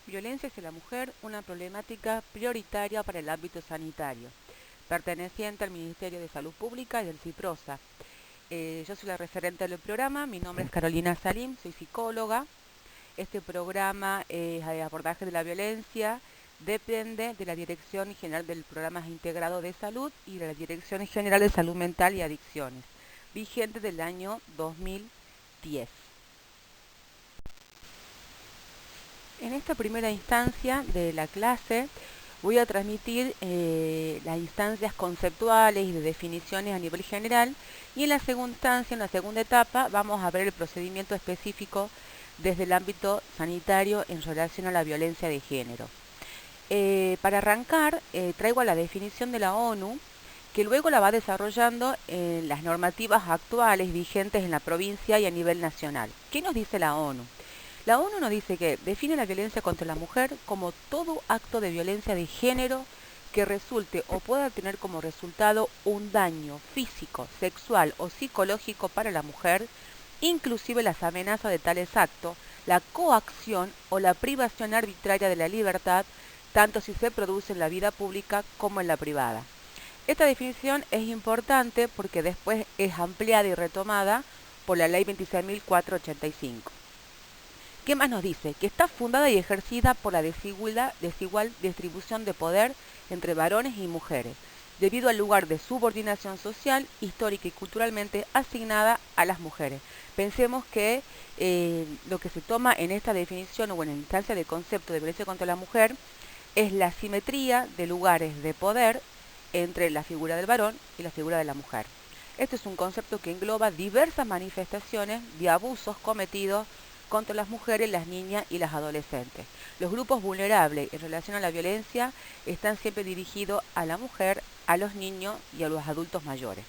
Violencia hacia la mujer, una problemática prioritaria para el ámbito sanitario, perteneciente al Ministerio de Salud Pública y del CIPROSA. Yo soy la referente del programa, mi nombre es Carolina Salim, soy psicóloga. Este programa de abordaje de la violencia depende de la Dirección General del Programa Integrado de Salud y de la Dirección General de Salud Mental y Adicciones, vigente del año 2010. En esta primera instancia de la clase voy a transmitir las instancias conceptuales y de definiciones a nivel general, y en la segunda instancia, en la segunda etapa, vamos a ver el procedimiento específico desde el ámbito sanitario en relación a la violencia de género. Para arrancar, traigo la definición de la ONU, que luego la va desarrollando en las normativas actuales vigentes en la provincia y a nivel nacional. ¿Qué nos dice la ONU? La ONU nos dice que define la violencia contra la mujer como todo acto de violencia de género que resulte o pueda tener como resultado un daño físico, sexual o psicológico para la mujer, inclusive las amenazas de tales actos, la coacción o la privación arbitraria de la libertad, tanto si se produce en la vida pública como en la privada. Esta definición es importante porque después es ampliada y retomada por la Ley 26.485. ¿Qué más nos dice? Que está fundada y ejercida por la desigual distribución de poder entre varones y mujeres, debido al lugar de subordinación social, histórica y culturalmente asignada a las mujeres. Pensemos que lo que se toma en esta definición o en la instancia de concepto de violencia contra la mujer es la simetría de lugares de poder entre la figura del varón y la figura de la mujer. Este es un concepto que engloba diversas manifestaciones de abusos cometidos contra las mujeres, las niñas y las adolescentes. Los grupos vulnerables en relación a la violencia están siempre dirigidos a la mujer, a los niños y a los adultos mayores.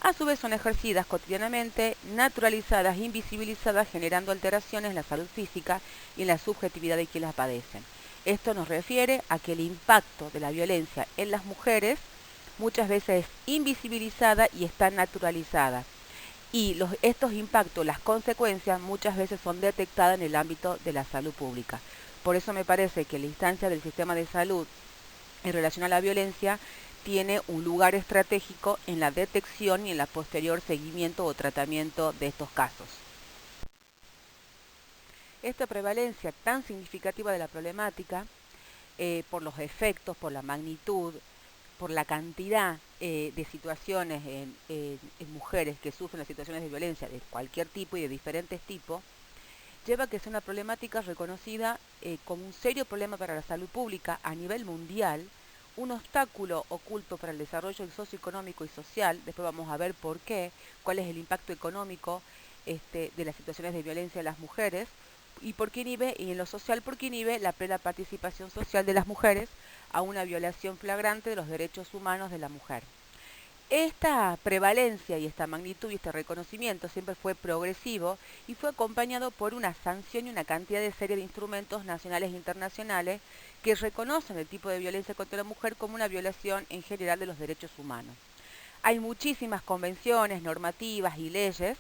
A su vez son ejercidas cotidianamente, naturalizadas, invisibilizadas, generando alteraciones en la salud física y en la subjetividad de quienes las padecen. Esto nos refiere a que el impacto de la violencia en las mujeres muchas veces es invisibilizada y está naturalizada. Y estos impactos, las consecuencias, muchas veces son detectadas en el ámbito de la salud pública. Por eso me parece que la instancia del sistema de salud en relación a la violencia tiene un lugar estratégico en la detección y en la posterior seguimiento o tratamiento de estos casos. Esta prevalencia tan significativa de la problemática, por los efectos, por la magnitud, por la cantidad de situaciones en mujeres que sufren las situaciones de violencia de cualquier tipo y de diferentes tipos, lleva a que sea una problemática reconocida como un serio problema para la salud pública a nivel mundial, un obstáculo oculto para el desarrollo socioeconómico y social. Después vamos a ver por qué, cuál es el impacto económico de las situaciones de violencia de las mujeres, y por qué inhibe, y en lo social, porque inhibe la plena participación social de las mujeres a una violación flagrante de los derechos humanos de la mujer. Esta prevalencia y esta magnitud y este reconocimiento siempre fue progresivo y fue acompañado por una sanción y una cantidad de serie de instrumentos nacionales e internacionales que reconocen el tipo de violencia contra la mujer como una violación en general de los derechos humanos. Hay muchísimas convenciones, normativas y leyes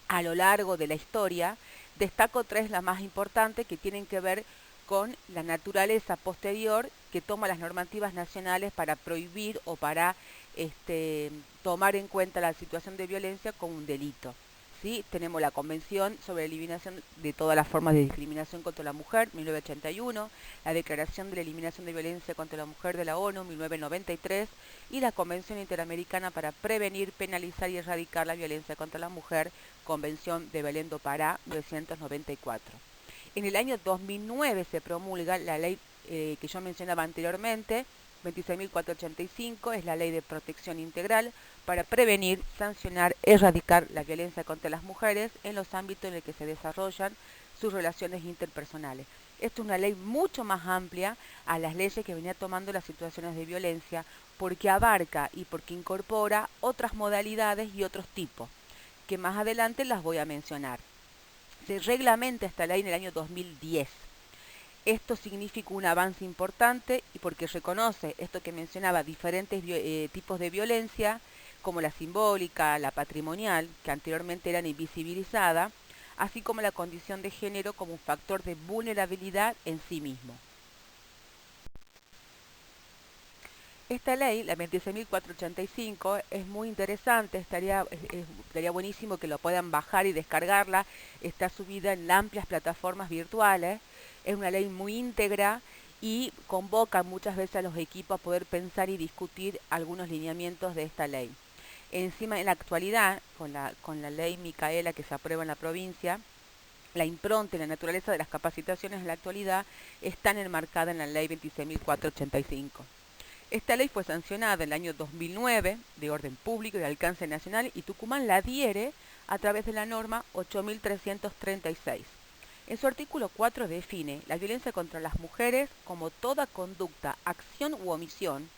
a lo largo de la historia. Destaco tres las más importantes que tienen que ver con la naturaleza posterior que toma las normativas nacionales para prohibir o para tomar en cuenta la situación de violencia como un delito. ¿Sí? Tenemos la Convención sobre la Eliminación de todas las formas de discriminación contra la mujer, 1981, la Declaración de la Eliminación de Violencia contra la Mujer de la ONU, 1993, y la Convención Interamericana para Prevenir, Penalizar y Erradicar la Violencia contra la Mujer, Convención de Belém do Pará, 1994. En el año 2009 se promulga la ley que yo mencionaba anteriormente, 26.485, es la Ley de Protección Integral para prevenir, sancionar, erradicar la violencia contra las mujeres en los ámbitos en los que se desarrollan sus relaciones interpersonales. Esto es una ley mucho más amplia a las leyes que venía tomando las situaciones de violencia, porque abarca y porque incorpora otras modalidades y otros tipos, que más adelante las voy a mencionar. Se reglamenta esta ley en el año 2010. Esto significa un avance importante y porque reconoce esto que mencionaba, diferentes tipos de violencia, como la simbólica, la patrimonial, que anteriormente eran invisibilizadas, así como la condición de género como un factor de vulnerabilidad en sí mismo. Esta ley, la 26.485, es muy interesante, estaría buenísimo que lo puedan bajar y descargarla. Está subida en amplias plataformas virtuales, es una ley muy íntegra y convoca muchas veces a los equipos a poder pensar y discutir algunos lineamientos de esta ley. Encima, en la actualidad, con la ley Micaela que se aprueba en la provincia, la impronta y la naturaleza de las capacitaciones en la actualidad están enmarcadas en la ley 26.485. Esta ley fue sancionada en el año 2009 de orden público y de alcance nacional y Tucumán la adhiere a través de la norma 8.336. En su artículo 4 define la violencia contra las mujeres como toda conducta, acción u omisión,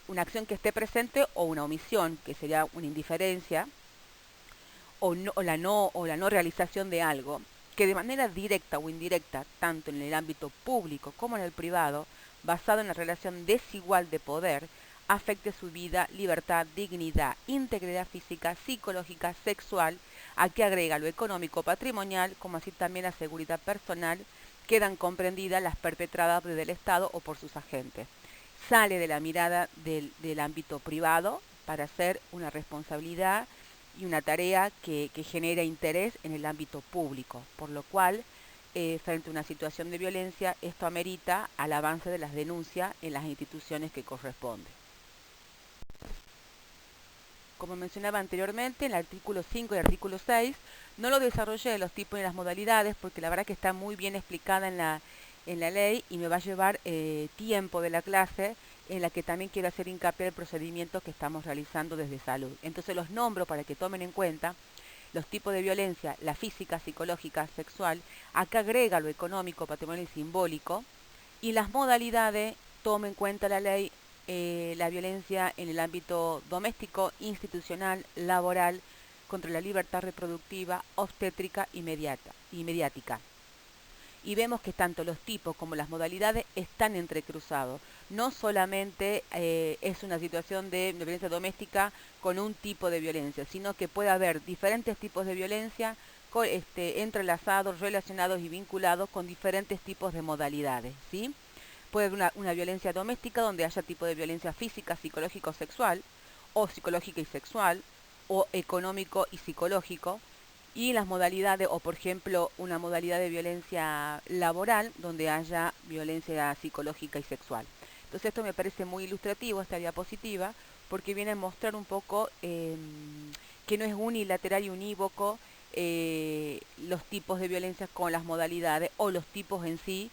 una acción que esté presente o una omisión, que sería una indiferencia, o la no realización de algo, que de manera directa o indirecta, tanto en el ámbito público como en el privado, basado en la relación desigual de poder, afecte su vida, libertad, dignidad, integridad física, psicológica, sexual, a que agrega lo económico patrimonial, como así también la seguridad personal, quedan comprendidas las perpetradas desde el Estado o por sus agentes. Sale de la mirada del ámbito privado para hacer una responsabilidad y una tarea que genera interés en el ámbito público, por lo cual, frente a una situación de violencia, esto amerita al avance de las denuncias en las instituciones que corresponden. Como mencionaba anteriormente, en el artículo 5 y el artículo 6, no lo desarrollé de los tipos y las modalidades porque la verdad que está muy bien explicada en la ley y me va a llevar tiempo de la clase en la que también quiero hacer hincapié en el procedimiento que estamos realizando desde salud. Entonces los nombro para que tomen en cuenta los tipos de violencia, la física, psicológica, sexual, acá agrega lo económico, patrimonial y simbólico, y las modalidades, toma en cuenta la ley la violencia en el ámbito doméstico, institucional, laboral, contra la libertad reproductiva, obstétrica y mediática. Y vemos que tanto los tipos como las modalidades están entrecruzados. No solamente es una situación de violencia doméstica con un tipo de violencia, sino que puede haber diferentes tipos de violencia entrelazados, relacionados y vinculados con diferentes tipos de modalidades, ¿sí? Puede haber una violencia doméstica donde haya tipo de violencia física, psicológico, sexual, o psicológica y sexual, o económico y psicológico, y las modalidades, o por ejemplo, una modalidad de violencia laboral donde haya violencia psicológica y sexual. Entonces esto me parece muy ilustrativo, esta diapositiva, porque viene a mostrar un poco que no es unilateral y unívoco los tipos de violencia con las modalidades o los tipos en sí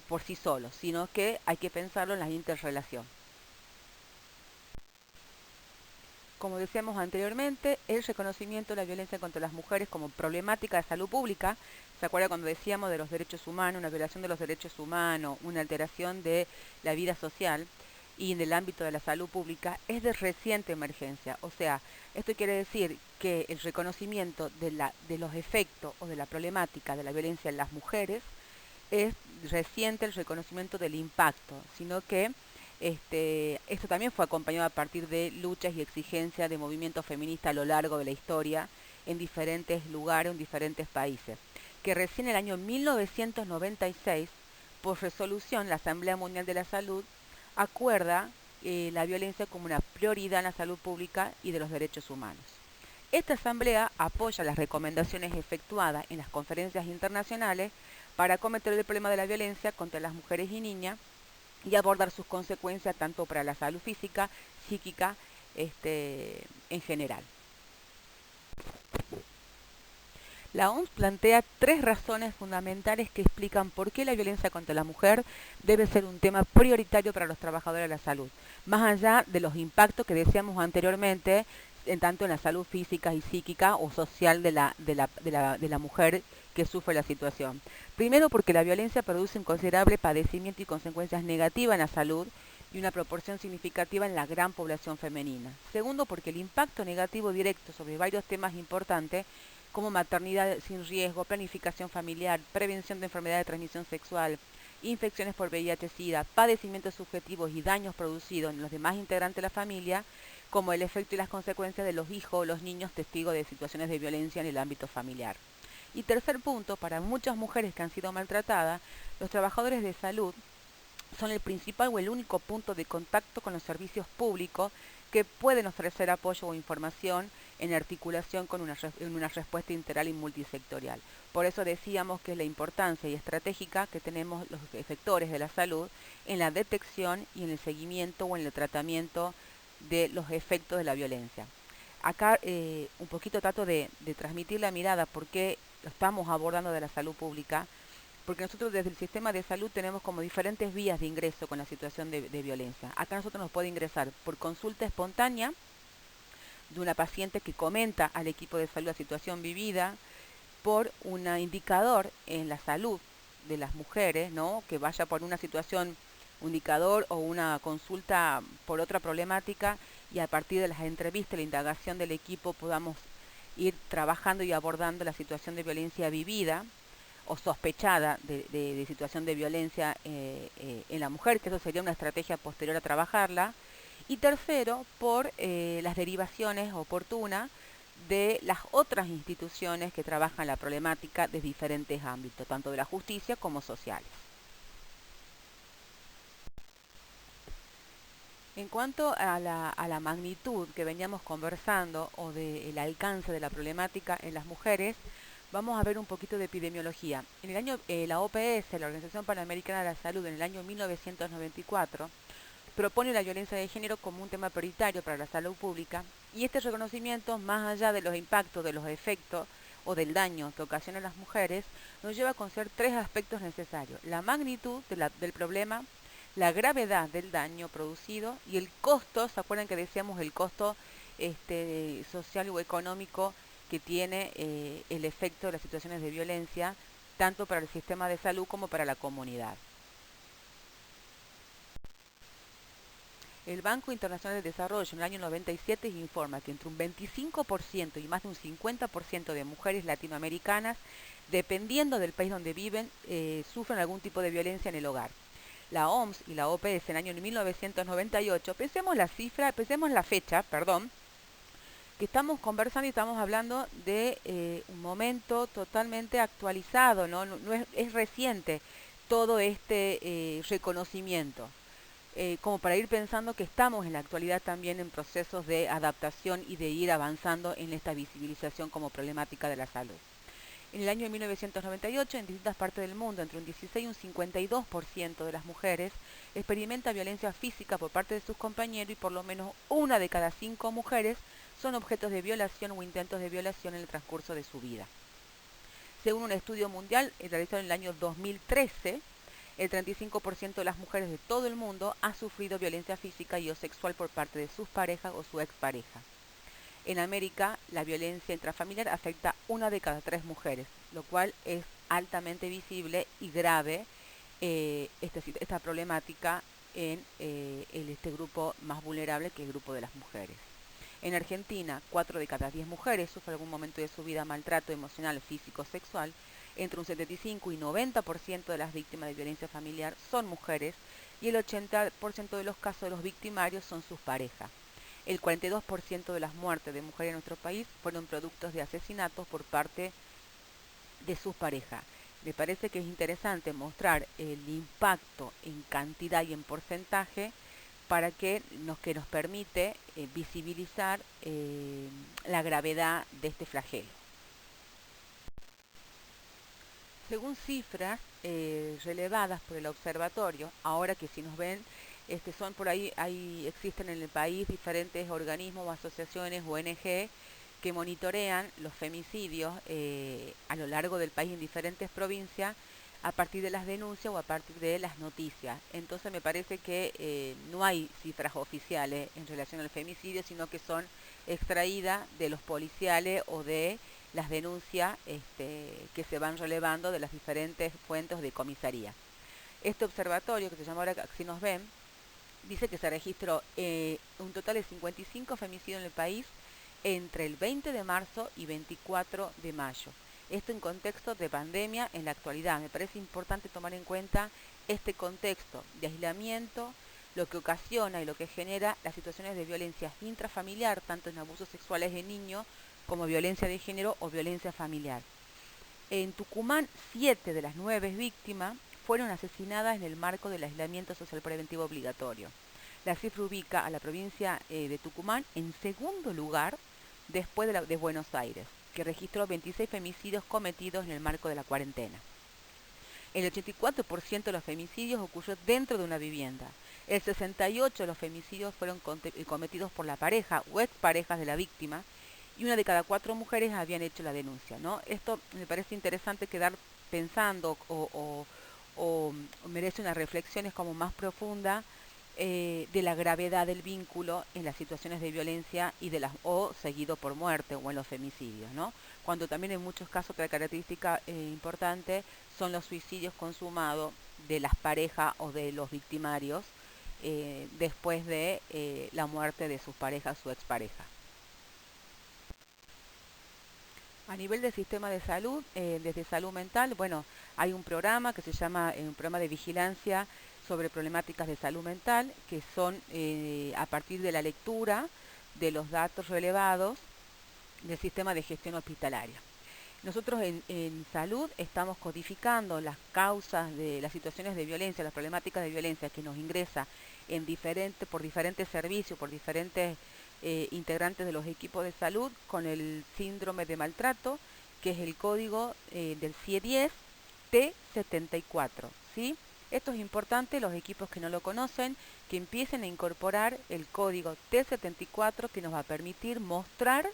por sí solos, sino que hay que pensarlo en la interrelación. Como decíamos anteriormente, el reconocimiento de la violencia contra las mujeres como problemática de salud pública, ¿se acuerda cuando decíamos de los derechos humanos, una violación de los derechos humanos, una alteración de la vida social y en el ámbito de la salud pública, es de reciente emergencia? O sea, esto quiere decir que el reconocimiento de los efectos o de la problemática de la violencia en las mujeres es reciente el reconocimiento del impacto, sino que esto también fue acompañado a partir de luchas y exigencias de movimientos feministas a lo largo de la historia en diferentes lugares, en diferentes países, que recién en el año 1996, por resolución, la Asamblea Mundial de la Salud acuerda la violencia como una prioridad en la salud pública y de los derechos humanos. Esta asamblea apoya las recomendaciones efectuadas en las conferencias internacionales para acometer el problema de la violencia contra las mujeres y niñas y abordar sus consecuencias tanto para la salud física, psíquica, en general. La OMS plantea 3 razones fundamentales que explican por qué la violencia contra la mujer debe ser un tema prioritario para los trabajadores de la salud, más allá de los impactos que decíamos anteriormente, tanto en la salud física y psíquica o social de la mujer que sufre la situación. Primero, porque la violencia produce un considerable padecimiento y consecuencias negativas en la salud y una proporción significativa en la gran población femenina. Segundo, porque el impacto negativo directo sobre varios temas importantes como maternidad sin riesgo, planificación familiar, prevención de enfermedades de transmisión sexual, infecciones por VIH-Sida, padecimientos subjetivos y daños producidos en los demás integrantes de la familia, como el efecto y las consecuencias de los hijos o los niños testigos de situaciones de violencia en el ámbito familiar. Y tercer punto, para muchas mujeres que han sido maltratadas, los trabajadores de salud son el principal o el único punto de contacto con los servicios públicos que pueden ofrecer apoyo o información en articulación con una respuesta integral y multisectorial. Por eso decíamos que es la importancia y estratégica que tenemos los efectores de la salud en la detección y en el seguimiento o en el tratamiento de los efectos de la violencia. Acá un poquito trato de transmitir la mirada porque estamos abordando de la salud pública, porque nosotros desde el sistema de salud tenemos como diferentes vías de ingreso con la situación de violencia. Acá nosotros nos puede ingresar por consulta espontánea de una paciente que comenta al equipo de salud la situación vivida, por un indicador en la salud de las mujeres, ¿no? Que vaya por una situación, un indicador o una consulta por otra problemática, y a partir de las entrevistas, la indagación del equipo, podamos ir trabajando y abordando la situación de violencia vivida o sospechada de situación de violencia en la mujer, que eso sería una estrategia posterior a trabajarla. Y tercero, por las derivaciones oportunas de las otras instituciones que trabajan la problemática de diferentes ámbitos, tanto de la justicia como sociales. En cuanto a la magnitud que veníamos conversando o del alcance de la problemática en las mujeres, vamos a ver un poquito de epidemiología. En el año, la OPS, la Organización Panamericana de la Salud, en el año 1994, propone la violencia de género como un tema prioritario para la salud pública, y este reconocimiento, más allá de los impactos, de los efectos o del daño que ocasionan las mujeres, nos lleva a considerar tres aspectos necesarios: la magnitud del problema, la gravedad del daño producido y el costo. ¿Se acuerdan que decíamos el costo social o económico que tiene el efecto de las situaciones de violencia, tanto para el sistema de salud como para la comunidad? El Banco Internacional de Desarrollo en el año 97 informa que entre un 25% y más de un 50% de mujeres latinoamericanas, dependiendo del país donde viven, sufren algún tipo de violencia en el hogar. La OMS y la OPS en el año 1998, pensemos la fecha, que estamos conversando y estamos hablando de un momento totalmente actualizado, no es reciente todo este reconocimiento. Como para ir pensando que estamos en la actualidad también en procesos de adaptación y de ir avanzando en esta visibilización como problemática de la salud. En el año 1998, en distintas partes del mundo, entre un 16 y un 52% de las mujeres experimenta violencia física por parte de sus compañeros, y por lo menos una de cada 5 mujeres son objetos de violación o intentos de violación en el transcurso de su vida. Según un estudio mundial realizado en el año 2013, el 35% de las mujeres de todo el mundo ha sufrido violencia física y o sexual por parte de sus parejas o su expareja. En América, la violencia intrafamiliar afecta a una de cada 3 mujeres, lo cual es altamente visible y grave esta problemática en este grupo más vulnerable, que es el grupo de las mujeres. En Argentina, 4 de cada 10 mujeres sufren algún momento de su vida maltrato emocional, físico, sexual. Entre un 75 y 90% de las víctimas de violencia familiar son mujeres, y el 80% de los casos de los victimarios son sus parejas. El 42% de las muertes de mujeres en nuestro país fueron productos de asesinatos por parte de sus parejas. Me parece que es interesante mostrar el impacto en cantidad y en porcentaje para que nos permite visibilizar la gravedad de este flagelo. Según cifras relevadas por el observatorio, ahora que si nos ven, son por ahí, existen en el país diferentes organismos o asociaciones, ONG, que monitorean los femicidios a lo largo del país en diferentes provincias, a partir de las denuncias o a partir de las noticias. Entonces me parece que no hay cifras oficiales en relación al femicidio, sino que son extraídas de los policiales o de las denuncias que se van relevando de las diferentes fuentes de comisaría. Este observatorio, que se llama ahora Si Nos Ven, dice que se registró un total de 55 femicidios en el país entre el 20 de marzo y 24 de mayo. Esto en contexto de pandemia en la actualidad. Me parece importante tomar en cuenta este contexto de aislamiento, lo que ocasiona y lo que genera las situaciones de violencia intrafamiliar, tanto en abusos sexuales de niños como violencia de género o violencia familiar. En Tucumán, 7 de las 9 víctimas fueron asesinadas en el marco del aislamiento social preventivo obligatorio. La cifra ubica a la provincia de Tucumán en segundo lugar después de Buenos Aires, que registró 26 femicidios cometidos en el marco de la cuarentena. El 84% de los femicidios ocurrió dentro de una vivienda. El 68% de los femicidios fueron cometidos por la pareja o exparejas de la víctima, y una de cada 4 mujeres habían hecho la denuncia, ¿no? Esto me parece interesante quedar pensando o merece una reflexión como más profunda de la gravedad del vínculo en las situaciones de violencia y o seguido por muerte o en los femicidios, ¿no? Cuando también en muchos casos otra característica importante son los suicidios consumados de las parejas o de los victimarios después de la muerte de sus parejas o exparejas. A nivel del sistema de salud, desde salud mental, bueno, hay un programa que se llama un programa de vigilancia sobre problemáticas de salud mental, que son a partir de la lectura de los datos relevados del sistema de gestión hospitalaria. Nosotros en salud estamos codificando las causas de las situaciones de violencia, las problemáticas de violencia que nos ingresa por diferentes servicios, por diferentes integrantes de los equipos de salud, con el síndrome de maltrato, que es el código del CIE-10 T74, ¿sí? Esto es importante, los equipos que no lo conocen, que empiecen a incorporar el código T74, que nos va a permitir mostrar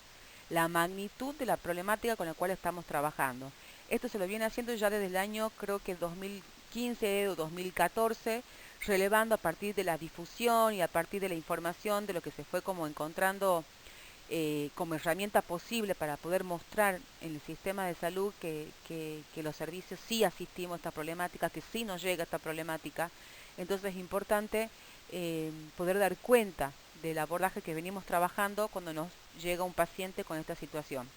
la magnitud de la problemática con la cual estamos trabajando. Esto se lo viene haciendo ya desde el año, creo que 2015 o 2014, relevando a partir de la difusión y a partir de la información de lo que se fue como encontrando como herramienta posible para poder mostrar en el sistema de salud que los servicios sí asistimos a esta problemática, que sí nos llega esta problemática. Entonces es importante poder dar cuenta del abordaje que venimos trabajando cuando nos llega un paciente con esta situación.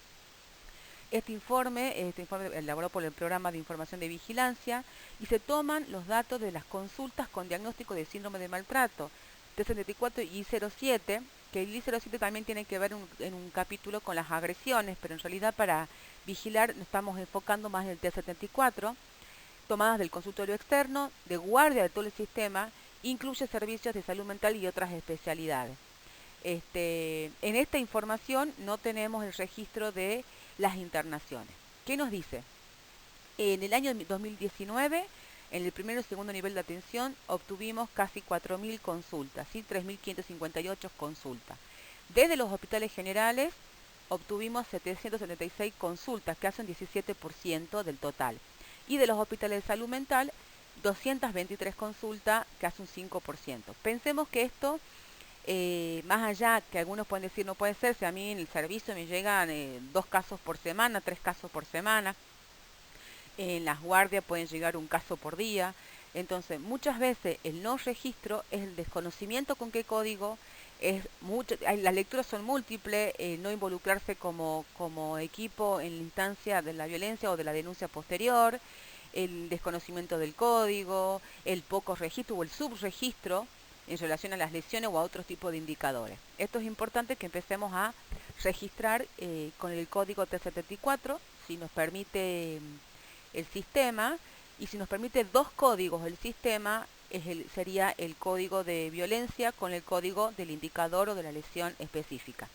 Este informe elaborado por el Programa de Información de Vigilancia y se toman los datos de las consultas con diagnóstico de síndrome de maltrato, T74 y I07, que el I07 también tiene que ver en un capítulo con las agresiones, pero en realidad para vigilar estamos enfocando más en el T74, tomadas del consultorio externo, de guardia de todo el sistema, incluye servicios de salud mental y otras especialidades. En esta información no tenemos el registro de las internaciones. ¿Qué nos dice? En el año 2019, en el primero y segundo nivel de atención, obtuvimos casi 4.000 consultas, ¿sí? 3.558 consultas. Desde los hospitales generales obtuvimos 776 consultas, que hacen 17% del total. Y de los hospitales de salud mental, 223 consultas, que hace un 5%. Pensemos que esto, más allá que algunos pueden decir no puede ser, si a mí en el servicio me llegan 2 casos por semana, 3 casos por semana, en las guardias pueden llegar un caso por día. Entonces muchas veces el no registro es el desconocimiento con qué código, las lecturas son múltiples, no involucrarse como equipo en la instancia de la violencia o de la denuncia posterior, el desconocimiento del código, el poco registro o el subregistro en relación a las lesiones o a otros tipos de indicadores. Esto es importante que empecemos a registrar con el código T74, si nos permite el sistema, y si nos permite 2 códigos el sistema, sería el código de violencia con el código del indicador o de la lesión específica,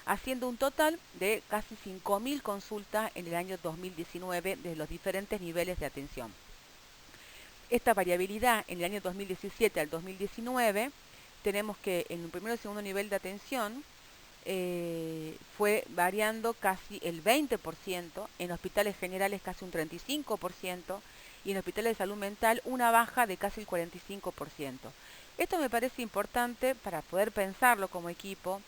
haciendo un total de casi 5.000 consultas en el año 2019 de los diferentes niveles de atención. Esta variabilidad en el año 2017 al 2019, tenemos que en el primero y segundo nivel de atención fue variando casi el 20%, en hospitales generales casi un 35%, y en hospitales de salud mental una baja de casi el 45%. Esto me parece importante para poder pensarlo como equipo,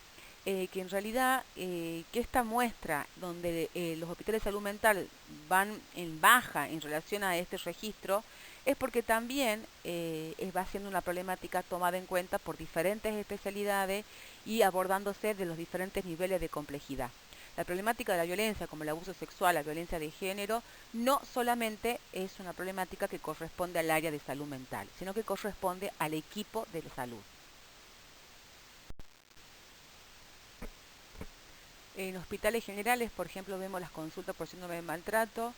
que en realidad que esta muestra donde los hospitales de salud mental van en baja en relación a este registro, es porque también va siendo una problemática tomada en cuenta por diferentes especialidades y abordándose de los diferentes niveles de complejidad. La problemática de la violencia, como el abuso sexual, la violencia de género, no solamente es una problemática que corresponde al área de salud mental, sino que corresponde al equipo de salud. En hospitales generales, por ejemplo, vemos las consultas por síndrome de maltrato.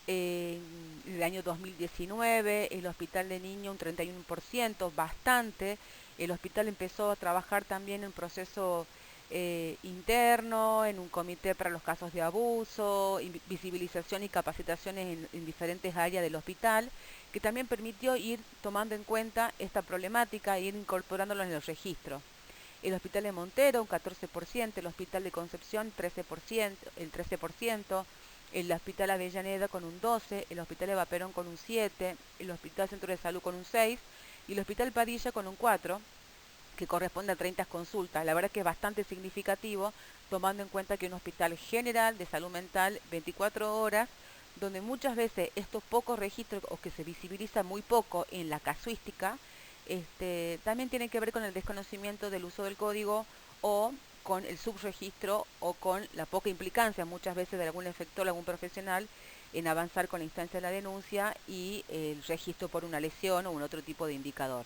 En el año 2019, el hospital de niños un 31%, bastante. El hospital empezó a trabajar también en un proceso interno, en un comité para los casos de abuso, visibilización y capacitaciones en diferentes áreas del hospital, que también permitió ir tomando en cuenta esta problemática e ir incorporándolo en el registro. El hospital de Montero un 14%, el hospital de Concepción 13%, el 13%, el hospital Avellaneda con un 12%, el hospital de Vaperón con un 7%, el hospital Centro de Salud con un 6% y el hospital Padilla con un 4%, que corresponde a 30 consultas. La verdad que es bastante significativo, tomando en cuenta que un hospital general de salud mental 24 horas, donde muchas veces estos pocos registros o que se visibiliza muy poco en la casuística, también tienen que ver con el desconocimiento del uso del código o con el subregistro o con la poca implicancia muchas veces de algún efector, algún profesional en avanzar con la instancia de la denuncia y el registro por una lesión o un otro tipo de indicador.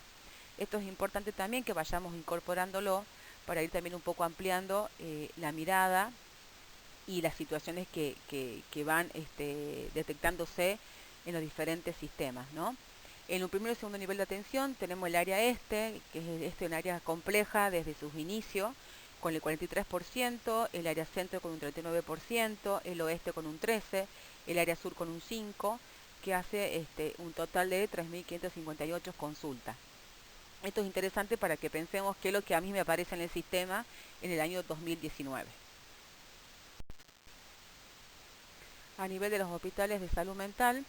Esto es importante también que vayamos incorporándolo para ir también un poco ampliando la mirada y las situaciones que van detectándose en los diferentes sistemas, ¿no? En un primer y segundo nivel de atención tenemos el área que es un área compleja desde sus inicios, con el 43%, el área centro con un 39%, el oeste con un 13%, el área sur con un 5%, que hace un total de 3.558 consultas. Esto es interesante para que pensemos qué es lo que a mí me aparece en el sistema en el año 2019. A nivel de los hospitales de salud mental,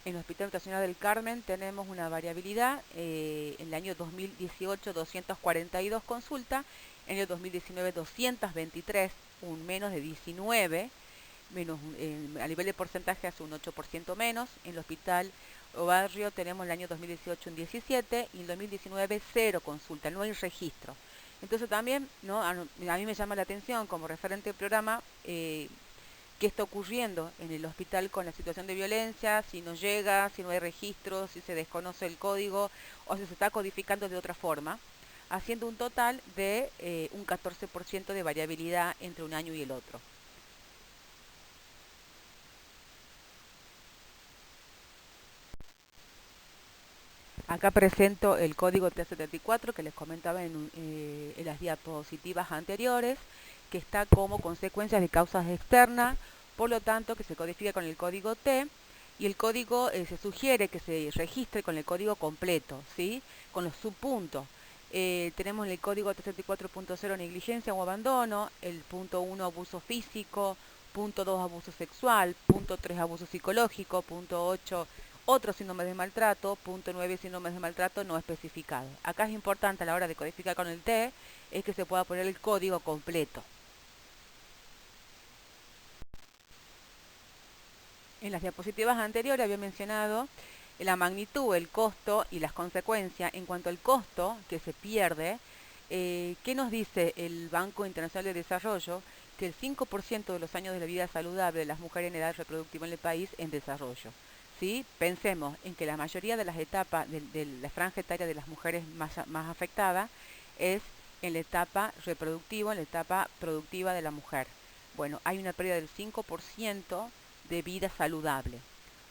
en el Hospital Nacional del Carmen tenemos una variabilidad. En el año 2018 242 consultas, en el 2019 223, un menos de 19, menos, a nivel de porcentaje hace un 8% menos. En el Hospital o Barrio tenemos el año 2018 un 17 y en el 2019 0 consulta, no hay registro. Entonces también, ¿no? A mí me llama la atención como referente del programa qué está ocurriendo en el hospital con la situación de violencia, si no llega, si no hay registro, si se desconoce el código o si se está codificando de otra forma, haciendo un total de un 14% de variabilidad entre un año y el otro. Acá presento el código 374 que les comentaba en las diapositivas anteriores, que está como consecuencia de causas externas, por lo tanto que se codifica con el código T y el código se sugiere que se registre con el código completo, ¿sí? Con los subpuntos. Tenemos el código 374.0 negligencia o abandono, el punto 1 abuso físico, punto 2 abuso sexual, punto 3 abuso psicológico, punto 8 otros síndromes de maltrato, punto 9 síndromes de maltrato no especificados. Acá es importante a la hora de codificar con el T, es que se pueda poner el código completo. En las diapositivas anteriores había mencionado la magnitud, el costo y las consecuencias. En cuanto al costo que se pierde, ¿qué nos dice el Banco Internacional de Desarrollo? Que el 5% de los años de la vida saludable de las mujeres en edad reproductiva en el país en desarrollo. ¿Sí? Pensemos en que la mayoría de las etapas de la franja etaria de las mujeres más afectadas es en la etapa reproductiva, en la etapa productiva de la mujer. Bueno, hay una pérdida del 5% de vida saludable.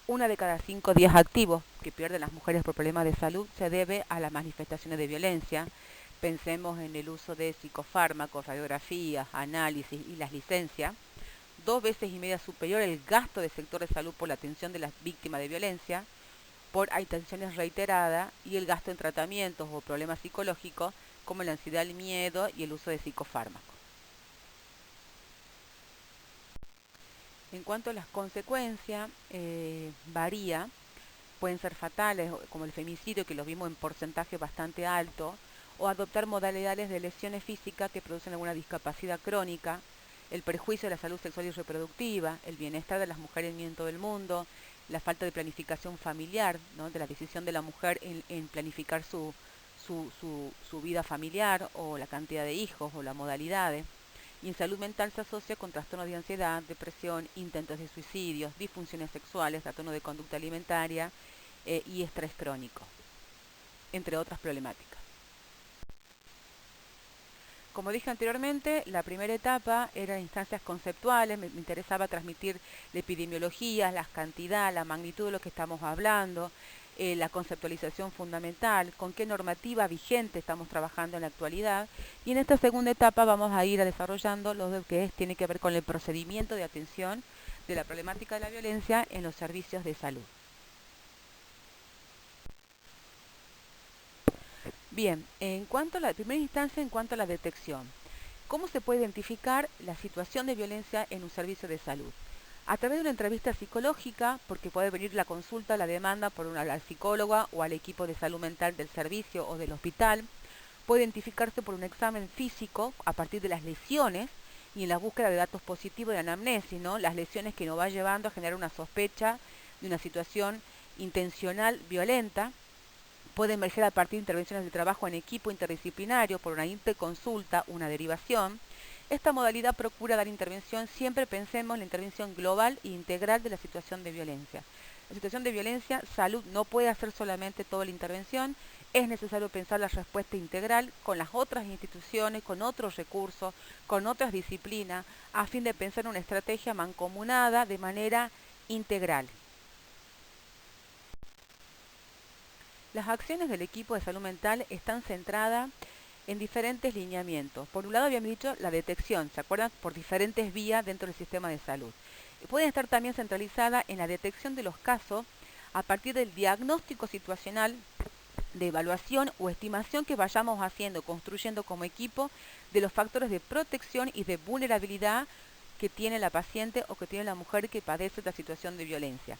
Una de cada 5 días activos que pierden las mujeres por problemas de salud se debe a las manifestaciones de violencia. Pensemos en el uso de psicofármacos, radiografías, análisis y las licencias. 2 veces y media superior el gasto del sector de salud por la atención de las víctimas de violencia, por atenciones reiteradas y el gasto en tratamientos o problemas psicológicos como la ansiedad, el miedo y el uso de psicofármacos. En cuanto a las consecuencias, varía, pueden ser fatales, como el femicidio, que lo vimos en porcentaje bastante alto, o adoptar modalidades de lesiones físicas que producen alguna discapacidad crónica, el perjuicio de la salud sexual y reproductiva, el bienestar de las mujeres en todo el mundo, la falta de planificación familiar, ¿no? De la decisión de la mujer en planificar su vida familiar o la cantidad de hijos o las modalidades. Y en salud mental se asocia con trastornos de ansiedad, depresión, intentos de suicidios, disfunciones sexuales, trastorno de conducta alimentaria y estrés crónico, entre otras problemáticas. Como dije anteriormente, la primera etapa era instancias conceptuales, me interesaba transmitir la epidemiología, la cantidad, la magnitud de lo que estamos hablando, la conceptualización fundamental, con qué normativa vigente estamos trabajando en la actualidad. Y en esta segunda etapa vamos a ir desarrollando lo que tiene que ver con el procedimiento de atención de la problemática de la violencia en los servicios de salud. Bien, en primera instancia, en cuanto a la detección, ¿cómo se puede identificar la situación de violencia en un servicio de salud? A través de una entrevista psicológica, porque puede venir la consulta, la demanda por la psicóloga o al equipo de salud mental del servicio o del hospital. Puede identificarse por un examen físico a partir de las lesiones y en la búsqueda de datos positivos de anamnesis, ¿no? Las lesiones que nos va llevando a generar una sospecha de una situación intencional violenta. Puede emerger a partir de intervenciones de trabajo en equipo interdisciplinario por una interconsulta, una derivación. Esta modalidad procura dar intervención, siempre pensemos en la intervención global e integral de la situación de violencia. La situación de violencia, salud no puede hacer solamente toda la intervención, es necesario pensar la respuesta integral con las otras instituciones, con otros recursos, con otras disciplinas, a fin de pensar una estrategia mancomunada de manera integral. Las acciones del equipo de salud mental están centradas en diferentes lineamientos. Por un lado habíamos dicho la detección, ¿se acuerdan? Por diferentes vías dentro del sistema de salud. Pueden estar también centralizadas en la detección de los casos a partir del diagnóstico situacional de evaluación o estimación que vayamos haciendo, construyendo como equipo de los factores de protección y de vulnerabilidad que tiene la paciente o que tiene la mujer que padece esta situación de violencia.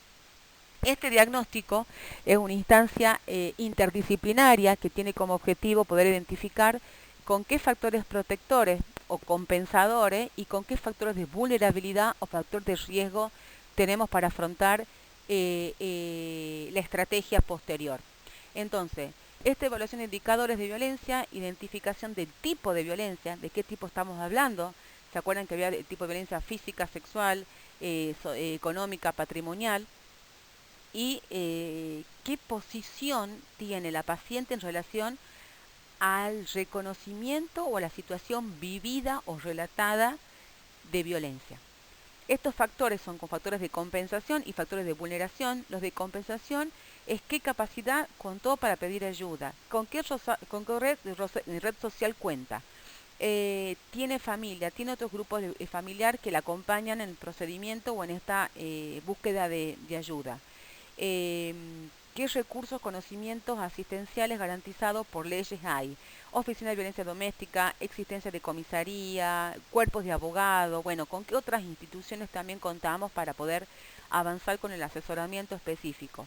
Este diagnóstico es una instancia interdisciplinaria que tiene como objetivo poder identificar con qué factores protectores o compensadores y con qué factores de vulnerabilidad o factores de riesgo tenemos para afrontar la estrategia posterior. Entonces, esta evaluación de indicadores de violencia, identificación del tipo de violencia, de qué tipo estamos hablando. ¿Se acuerdan que había el tipo de violencia física, sexual, económica, patrimonial? Y qué posición tiene la paciente en relación al reconocimiento o a la situación vivida o relatada de violencia. Estos factores son con factores de compensación y factores de vulneración. Los de compensación es qué capacidad contó para pedir ayuda, con qué red social cuenta, tiene familia, tiene otros grupos familiar que la acompañan en el procedimiento o en esta búsqueda de ayuda. ¿Qué recursos, conocimientos asistenciales garantizados por leyes hay? Oficina de violencia doméstica, existencia de comisaría, cuerpos de abogados, bueno, ¿con qué otras instituciones también contamos para poder avanzar con el asesoramiento específico?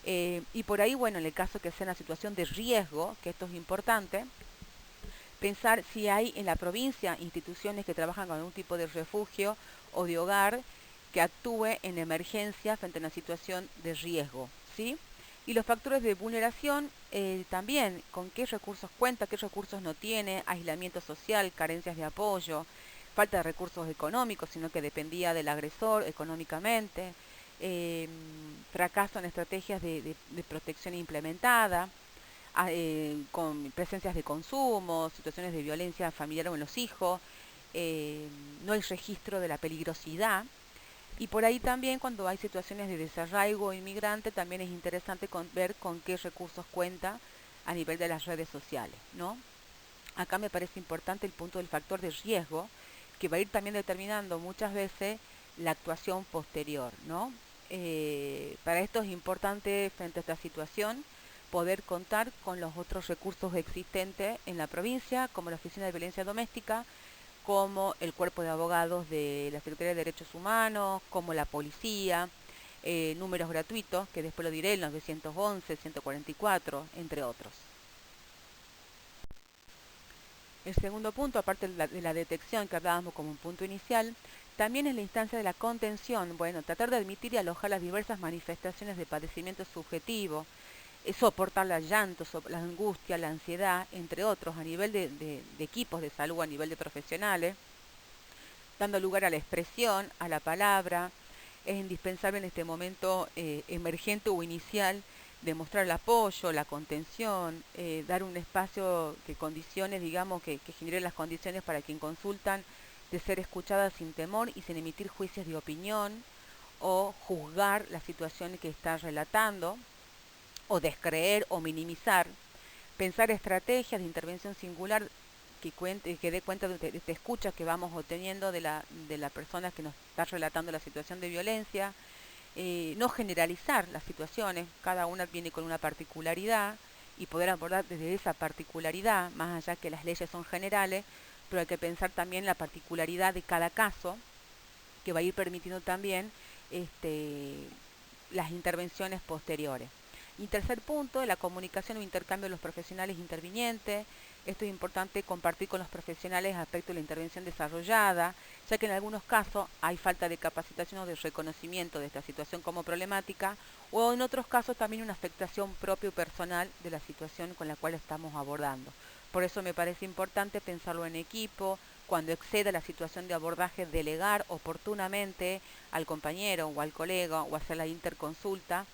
Y por ahí, bueno, en el caso que sea una situación de riesgo, que esto es importante, pensar si hay en la provincia instituciones que trabajan con algún tipo de refugio o de hogar que actúe en emergencia frente a una situación de riesgo, ¿sí? Y los factores de vulneración también, con qué recursos cuenta, qué recursos no tiene, aislamiento social, carencias de apoyo, falta de recursos económicos, sino que dependía del agresor económicamente, fracaso en estrategias de protección implementada, con presencias de consumo, situaciones de violencia familiar o en los hijos, no hay registro de la peligrosidad. Y por ahí también cuando hay situaciones de desarraigo inmigrante también es interesante ver con qué recursos cuenta a nivel de las redes sociales, ¿no? Acá me parece importante el punto del factor de riesgo que va a ir también determinando muchas veces la actuación posterior, ¿no? Para esto es importante frente a esta situación poder contar con los otros recursos existentes en la provincia, como la Oficina de Violencia Doméstica, como el cuerpo de abogados de la Secretaría de Derechos Humanos, como la policía, números gratuitos, que después lo diré, el 911, 144, entre otros. El segundo punto, aparte de la detección que hablábamos como un punto inicial, también es la instancia de la contención. Bueno, tratar de admitir y alojar las diversas manifestaciones de padecimiento subjetivo, soportar el llanto, la angustia, la ansiedad, entre otros, a nivel de equipos de salud, a nivel de profesionales. dando lugar a la expresión, a la palabra. Es indispensable en este momento emergente o inicial demostrar el apoyo, la contención, dar un espacio que condiciones, digamos, que genere las condiciones para quien consultan de ser escuchada sin temor y sin emitir juicios de opinión o juzgar la situación que está relatando o descreer o minimizar. Pensar estrategias de intervención singular que dé cuenta de esta escucha que vamos obteniendo de la persona que nos está relatando la situación de violencia. No generalizar las situaciones, cada una viene con una particularidad y poder abordar desde esa particularidad, más allá que las leyes son generales, pero hay que pensar también la particularidad de cada caso, que va a ir permitiendo también las intervenciones posteriores. Y tercer punto, la comunicación o intercambio de los profesionales intervinientes. Esto es importante compartir con los profesionales aspectos de la intervención desarrollada, ya que en algunos casos hay falta de capacitación o de reconocimiento de esta situación como problemática, o en otros casos también una afectación propia o personal de la situación con la cual estamos abordando. Por eso me parece importante pensarlo en equipo, cuando exceda la situación de abordaje, delegar oportunamente al compañero o al colega o hacer la interconsulta.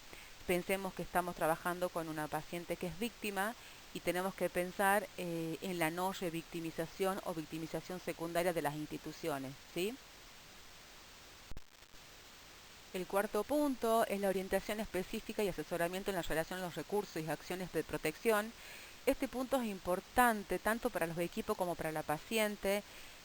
Pensemos que estamos trabajando con una paciente que es víctima y tenemos que pensar en la no revictimización o victimización secundaria de las instituciones, ¿sí? El cuarto punto es la orientación específica y asesoramiento en la relación a los recursos y acciones de protección. Este punto es importante tanto para los equipos como para la paciente.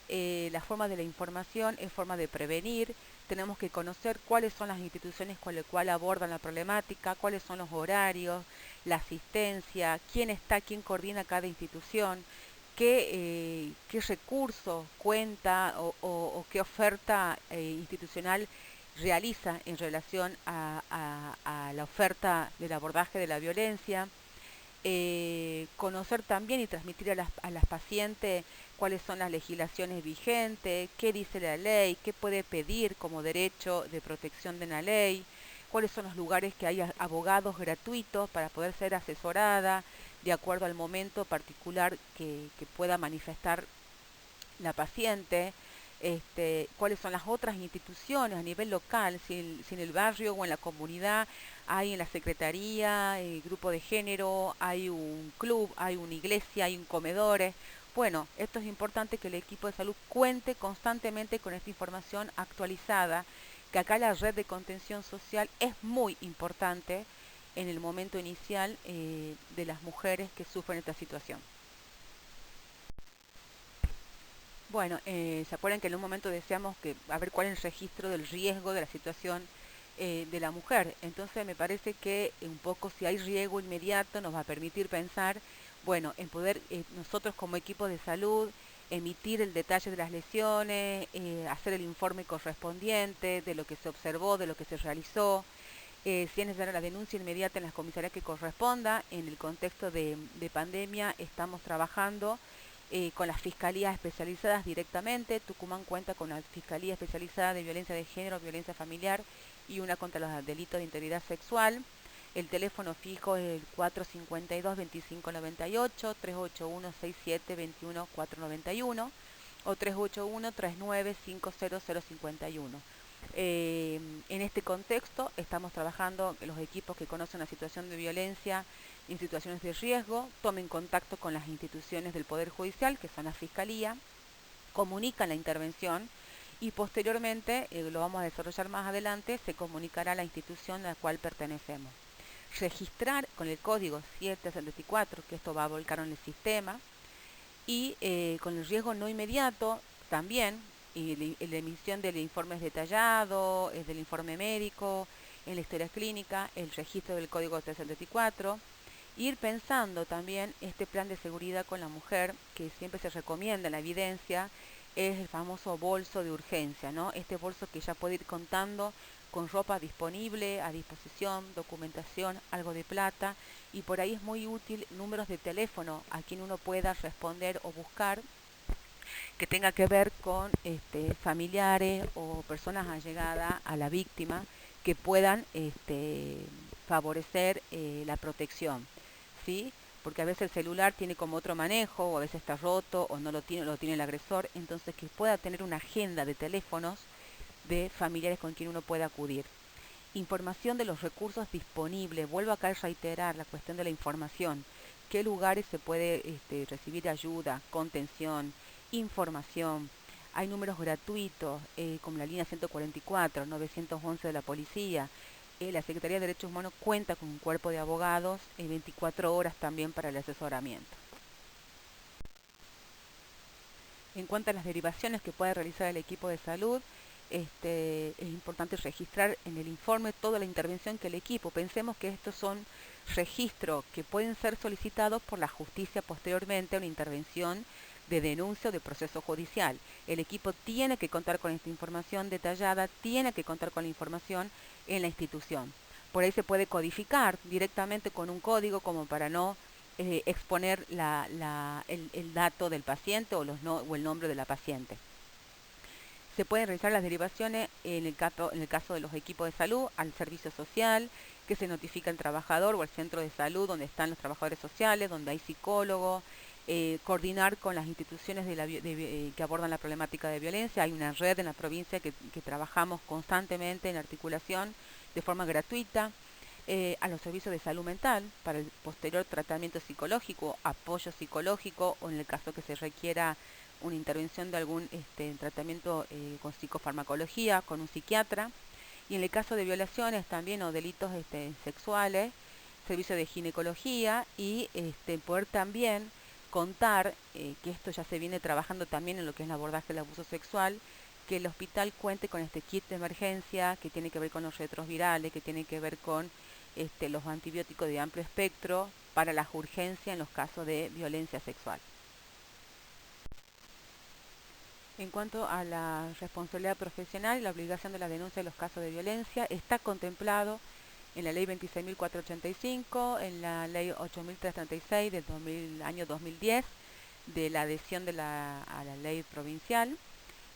La forma de la información es forma de prevenir. Tenemos que conocer cuáles son las instituciones con las cuales abordan la problemática, cuáles son los horarios, la asistencia, quién coordina cada institución, qué recursos cuenta o qué oferta institucional realiza en relación a la oferta del abordaje de la violencia. Conocer también y transmitir a las pacientes cuáles son las legislaciones vigentes, qué dice la ley, qué puede pedir como derecho de protección de la ley, cuáles son los lugares que hay abogados gratuitos para poder ser asesorada de acuerdo al momento particular que pueda manifestar la paciente. Cuáles son las otras instituciones a nivel local, si en el barrio o en la comunidad hay en la secretaría, grupo de género, hay un club, hay una iglesia, hay un comedor. Bueno, esto es importante que el equipo de salud cuente constantemente con esta información actualizada, que acá la red de contención social es muy importante en el momento inicial de las mujeres que sufren esta situación. Bueno, ¿se acuerdan que en un momento decíamos que a ver cuál es el registro del riesgo de la situación de la mujer? Entonces me parece que un poco si hay riesgo inmediato nos va a permitir pensar, bueno, en poder nosotros como equipo de salud emitir el detalle de las lesiones, hacer el informe correspondiente de lo que se observó, de lo que se realizó. Si es necesaria la denuncia inmediata en las comisarías que corresponda. En el contexto de pandemia estamos trabajando con las fiscalías especializadas directamente. Tucumán cuenta con una fiscalía especializada de violencia de género, violencia familiar y una contra los delitos de integridad sexual. El teléfono fijo es el 452-2598, 381-67-21-491 o 381-39-50051. En este contexto estamos trabajando los equipos que conocen la situación de violencia en situaciones de riesgo, tomen contacto con las instituciones del Poder Judicial, que son la Fiscalía, comunican la intervención y posteriormente, lo vamos a desarrollar más adelante, se comunicará a la institución a la cual pertenecemos. Registrar con el código 774, que esto va a volcar en el sistema, y con el riesgo no inmediato también, y la emisión del informe detallado, del informe médico, en la historia clínica, el registro del código 374, ir pensando también este plan de seguridad con la mujer, que siempre se recomienda en la evidencia, es el famoso bolso de urgencia, ¿no? Este bolso que ya puede ir contando con ropa disponible, a disposición, documentación, algo de plata, y por ahí es muy útil números de teléfono a quien uno pueda responder o buscar que tenga que ver con familiares o personas allegadas a la víctima que puedan favorecer la protección, ¿sí? porque a veces el celular tiene como otro manejo, o a veces está roto, o no lo tiene el agresor, entonces que pueda tener una agenda de teléfonos de familiares con quien uno puede acudir. Información de los recursos disponibles, vuelvo acá a reiterar la cuestión de la información, qué lugares se puede recibir ayuda, contención, información. Hay números gratuitos, como la línea 144, 911 de la policía. La Secretaría de Derechos Humanos cuenta con un cuerpo de abogados 24 horas también para el asesoramiento. En cuanto a las derivaciones que puede realizar el equipo de salud, es importante registrar en el informe toda la intervención que el equipo. Pensemos que estos son registros que pueden ser solicitados por la justicia posteriormente a una intervención de denuncia o de proceso judicial. El equipo tiene que contar con esta información detallada, tiene que contar con la información en la institución. Por ahí se puede codificar directamente con un código como para no exponer el dato del paciente o el nombre de la paciente. Se pueden realizar las derivaciones en el caso de los equipos de salud al servicio social, que se notifica al trabajador o al centro de salud donde están los trabajadores sociales, donde hay psicólogos, coordinar con las instituciones que abordan la problemática de violencia. Hay una red en la provincia que trabajamos constantemente en articulación de forma gratuita. A los servicios de salud mental para el posterior tratamiento psicológico, apoyo psicológico o en el caso que se requiera una intervención de algún tratamiento con psicofarmacología, con un psiquiatra. Y en el caso de violaciones también o delitos sexuales, servicio de ginecología y poder también contar, que esto ya se viene trabajando también en lo que es el abordaje del abuso sexual, que el hospital cuente con este kit de emergencia que tiene que ver con los retrovirales, que tiene que ver con los antibióticos de amplio espectro para las urgencias en los casos de violencia sexual. En cuanto a la responsabilidad profesional y la obligación de la denuncia de los casos de violencia, está contemplado en la ley 26.485, en la ley 8.336 del año 2010, de la adhesión a la ley provincial,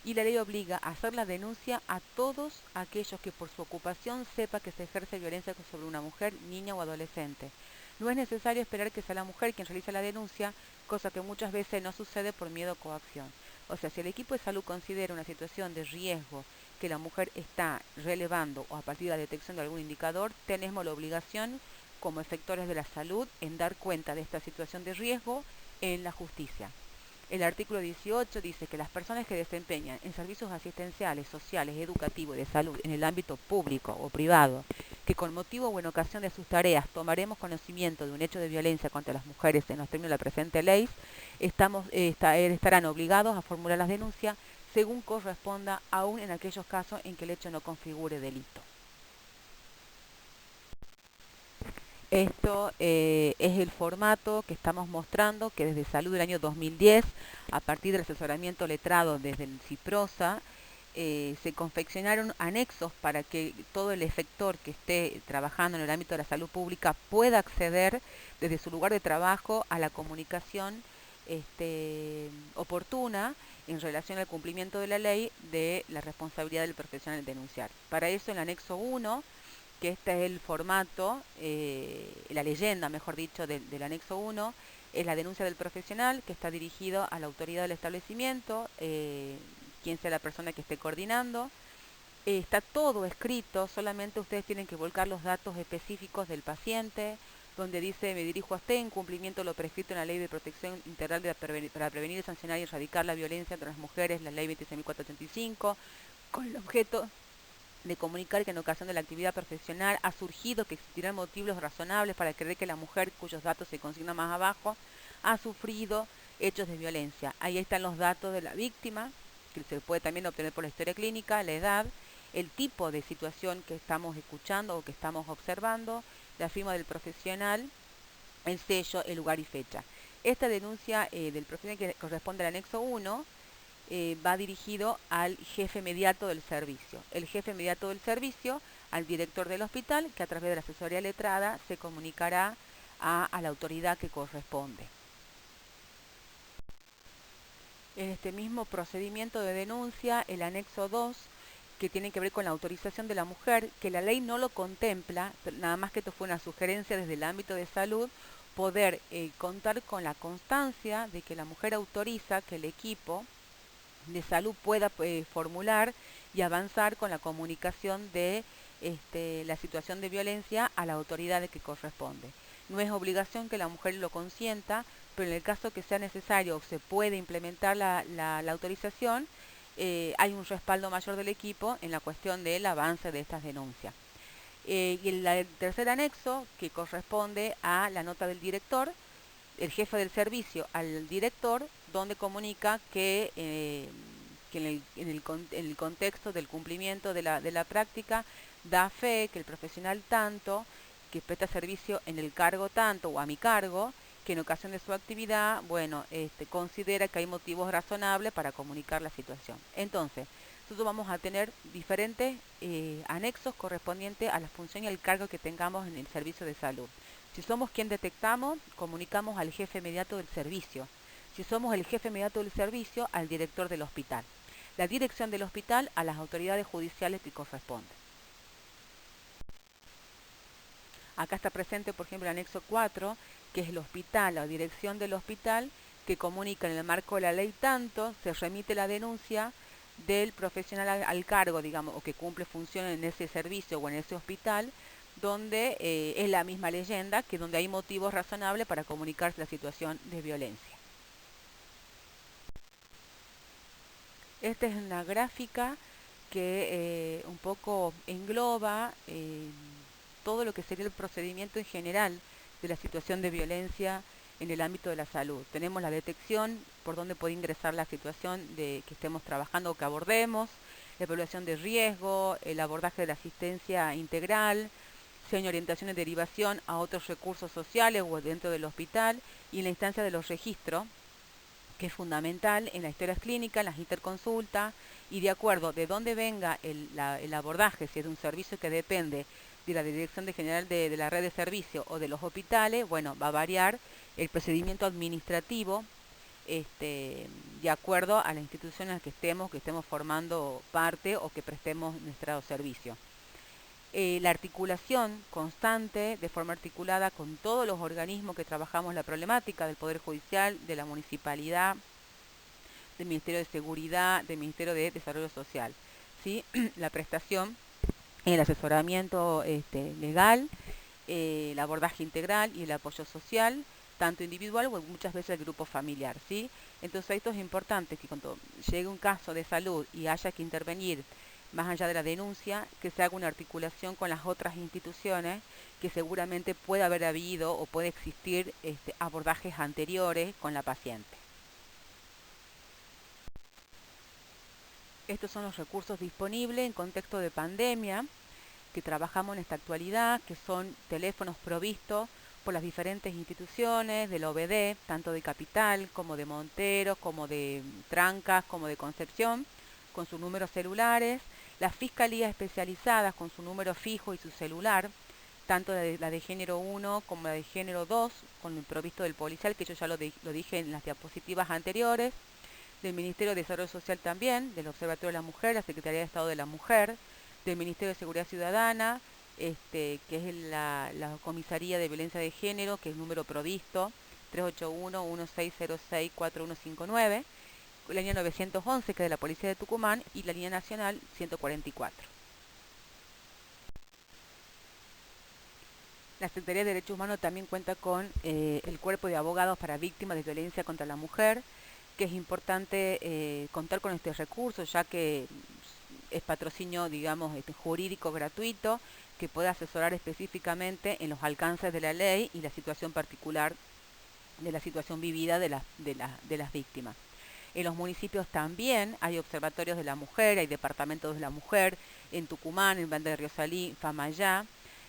y la ley obliga a hacer la denuncia a todos aquellos que por su ocupación sepa que se ejerce violencia sobre una mujer, niña o adolescente. No es necesario esperar que sea la mujer quien realice la denuncia, cosa que muchas veces no sucede por miedo o coacción. O sea, si el equipo de salud considera una situación de riesgo que la mujer está relevando o a partir de la detección de algún indicador, tenemos la obligación como efectores de la salud en dar cuenta de esta situación de riesgo en la justicia. El artículo 18 dice que las personas que desempeñan en servicios asistenciales, sociales, educativos y de salud en el ámbito público o privado, que con motivo o en ocasión de sus tareas tomaremos conocimiento de un hecho de violencia contra las mujeres en los términos de la presente ley, estarán obligados a formular las denuncias según corresponda, aún en aquellos casos en que el hecho no configure delito. Esto es el formato que estamos mostrando, que desde Salud del año 2010, a partir del asesoramiento letrado desde el CIPROSA, se confeccionaron anexos para que todo el efector que esté trabajando en el ámbito de la salud pública pueda acceder desde su lugar de trabajo a la comunicación oportuna en relación al cumplimiento de la ley de la responsabilidad del profesional en denunciar. Para eso, en el anexo 1, que este es el formato, la leyenda, mejor dicho, del anexo 1, es la denuncia del profesional, que está dirigido a la autoridad del establecimiento, quien sea la persona que esté coordinando. Está todo escrito, solamente ustedes tienen que volcar los datos específicos del paciente, donde dice: me dirijo a usted en cumplimiento de lo prescrito en la Ley de Protección Integral para prevenir, sancionar y erradicar la violencia entre las mujeres, la Ley 26.485, con el objeto de comunicar que en ocasión de la actividad profesional ha surgido que existirán motivos razonables para creer que la mujer, cuyos datos se consignan más abajo, ha sufrido hechos de violencia. Ahí están los datos de la víctima, que se puede también obtener por la historia clínica, la edad, el tipo de situación que estamos escuchando o que estamos observando, la firma del profesional, el sello, el lugar y fecha. Esta denuncia del profesional, que corresponde al anexo 1, va dirigido al jefe inmediato del servicio. El jefe inmediato del servicio al director del hospital, que a través de la asesoría letrada se comunicará a la autoridad que corresponde. En este mismo procedimiento de denuncia, el anexo 2, que tiene que ver con la autorización de la mujer, que la ley no lo contempla, nada más que esto fue una sugerencia desde el ámbito de salud, poder contar con la constancia de que la mujer autoriza que el equipo de salud pueda formular y avanzar con la comunicación de la situación de violencia a la autoridad que corresponde. No es obligación que la mujer lo consienta, pero en el caso que sea necesario o se puede implementar la autorización, hay un respaldo mayor del equipo en la cuestión del avance de estas denuncias. Y el tercer anexo, que corresponde a la nota del director, el jefe del servicio al director, donde comunica que en el contexto del cumplimiento de la práctica da fe que el profesional tanto, que presta servicio en el cargo tanto o a mi cargo, que en ocasión de su actividad, bueno, considera que hay motivos razonables para comunicar la situación. Entonces, nosotros vamos a tener diferentes anexos correspondientes a la función y al cargo que tengamos en el servicio de salud. Si somos quien detectamos, comunicamos al jefe inmediato del servicio. Si somos el jefe inmediato del servicio, al director del hospital. La dirección del hospital a las autoridades judiciales que corresponden. Acá está presente, por ejemplo, el anexo 4, que es el hospital, la dirección del hospital, que comunica en el marco de la ley tanto, se remite la denuncia del profesional al cargo, digamos, o que cumple funciones en ese servicio o en ese hospital, donde es la misma leyenda, que donde hay motivos razonables para comunicar la situación de violencia. Esta es una gráfica que un poco engloba todo lo que sería el procedimiento en general de la situación de violencia en el ámbito de la salud. Tenemos la detección, por dónde puede ingresar la situación de que estemos trabajando o que abordemos, la evaluación de riesgo, el abordaje de la asistencia integral, si hay orientación y derivación a otros recursos sociales o dentro del hospital, y en la instancia de los registros, que es fundamental en las historias clínicas, en las interconsultas, y de acuerdo de dónde venga el abordaje, si es de un servicio que depende de la Dirección General de la Red de Servicios o de los hospitales, bueno, va a variar el procedimiento administrativo de acuerdo a la institución en la que estemos formando parte o que prestemos nuestro servicio. La articulación constante, de forma articulada con todos los organismos que trabajamos la problemática, del Poder Judicial, de la Municipalidad, del Ministerio de Seguridad, del Ministerio de Desarrollo Social. ¿Sí? La prestación, el asesoramiento legal, el abordaje integral y el apoyo social, tanto individual o muchas veces el grupo familiar. ¿Sí? Entonces esto es importante, que cuando llegue un caso de salud y haya que intervenir más allá de la denuncia, que se haga una articulación con las otras instituciones, que seguramente puede haber habido o puede existir abordajes anteriores con la paciente. Estos son los recursos disponibles en contexto de pandemia que trabajamos en esta actualidad, que son teléfonos provistos por las diferentes instituciones del OBD, tanto de Capital como de Monteros, como de Trancas, como de Concepción, con sus números celulares, las fiscalías especializadas con su número fijo y su celular, tanto la de género 1 como la de género 2, con el provisto del policial, que yo ya lo dije en las diapositivas anteriores, del Ministerio de Desarrollo Social también, del Observatorio de la Mujer, la Secretaría de Estado de la Mujer, del Ministerio de Seguridad Ciudadana, que es la Comisaría de Violencia de Género, que es el número provisto, 381-1606-4159, la línea 911, que es de la Policía de Tucumán, y la línea nacional 144. La Secretaría de Derechos Humanos también cuenta con el cuerpo de abogados para víctimas de violencia contra la mujer, que es importante contar con este recurso, ya que es patrocinio, digamos, jurídico gratuito, que puede asesorar específicamente en los alcances de la ley y la situación particular de la situación vivida de las víctimas. En los municipios también hay observatorios de la mujer, hay departamentos de la mujer, en Tucumán, en Banda de Riosalí, Famayá.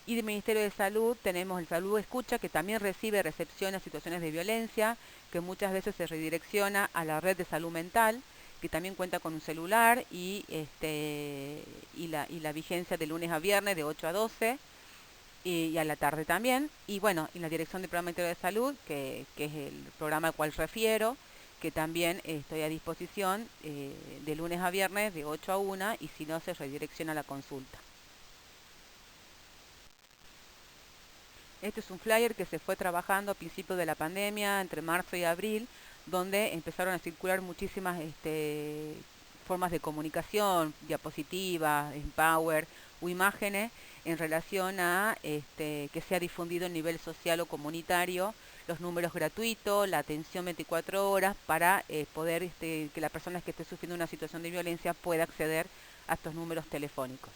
Y del Ministerio de Salud tenemos el Salud Escucha, que también recepciona situaciones de violencia, que muchas veces se redirecciona a la red de salud mental, que también cuenta con un celular y la vigencia de lunes a viernes de 8 a 12 y a la tarde también. Y bueno, y la Dirección del Programa Integral de Salud, que es el programa al cual refiero, que también estoy a disposición de lunes a viernes de 8 a 1 y si no se redirecciona la consulta. Este es un flyer que se fue trabajando a principios de la pandemia, entre marzo y abril, donde empezaron a circular muchísimas formas de comunicación, diapositivas, Empower o imágenes en relación a que sea difundido a nivel social o comunitario los números gratuitos, la atención 24 horas para poder que la persona que esté sufriendo una situación de violencia pueda acceder a estos números telefónicos.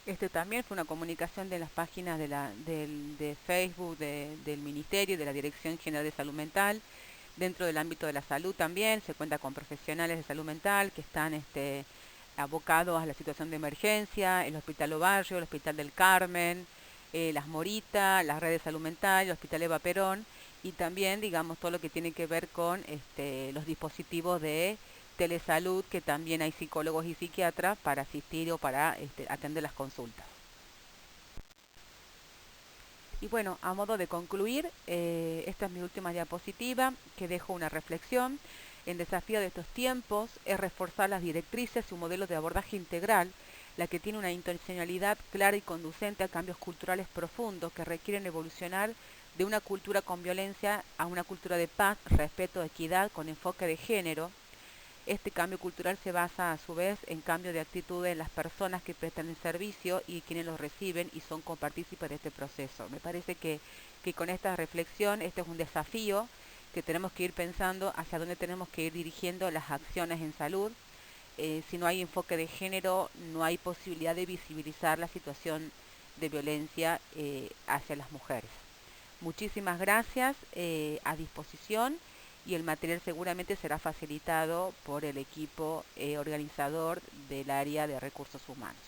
Este también fue una comunicación de las páginas de Facebook del Ministerio y de la Dirección General de Salud Mental. Dentro del ámbito de la salud también se cuenta con profesionales de salud mental que están abocados a la situación de emergencia, el Hospital Obarrio, el Hospital del Carmen, Las Moritas, la Red de Salud Mental, el Hospital Eva Perón, y también, digamos, todo lo que tiene que ver con los dispositivos de telesalud, que también hay psicólogos y psiquiatras para asistir o para atender las consultas. Y bueno, a modo de concluir, esta es mi última diapositiva que dejo una reflexión. El desafío de estos tiempos es reforzar las directrices y un modelo de abordaje integral, la que tiene una intencionalidad clara y conducente a cambios culturales profundos que requieren evolucionar de una cultura con violencia a una cultura de paz, respeto, equidad, con enfoque de género. Este cambio cultural se basa a su vez en cambio de actitud en las personas que prestan el servicio y quienes los reciben y son copartícipes de este proceso. Me parece que con esta reflexión este es un desafío que tenemos que ir pensando hacia dónde tenemos que ir dirigiendo las acciones en salud. Si no hay enfoque de género, no hay posibilidad de visibilizar la situación de violencia hacia las mujeres. Muchísimas gracias, a disposición, y el material seguramente será facilitado por el equipo organizador del área de recursos humanos.